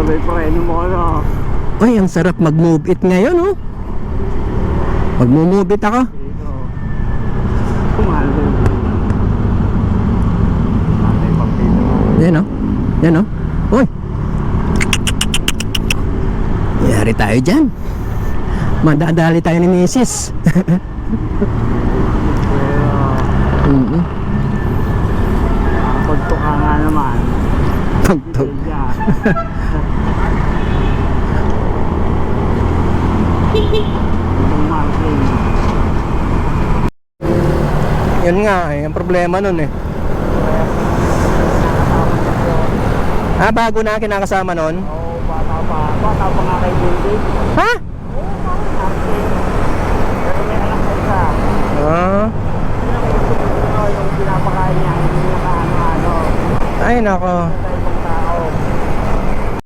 Sabay preno mo ano. Uy, ang sarap mag-move it ngayon, oh. Mag-move it ako. Dito. Kumalo. Natay papito. Yan, oh. Yan, oh. Uy. Yari tayo dyan. Madadali tayo ni Mrs. Pero, pagtuka nga naman. Pagtog. Itong marking. Yun nga, ang problema nun eh. Ah, bago na kinakasama nun? Oo, bata pa. Bata pa nga kay David. Ha? Oo, marking. Pero may anak na isa. Ah. Yung pinapakain niya, hindi niya kaano-ano. Ay, nako. Tayo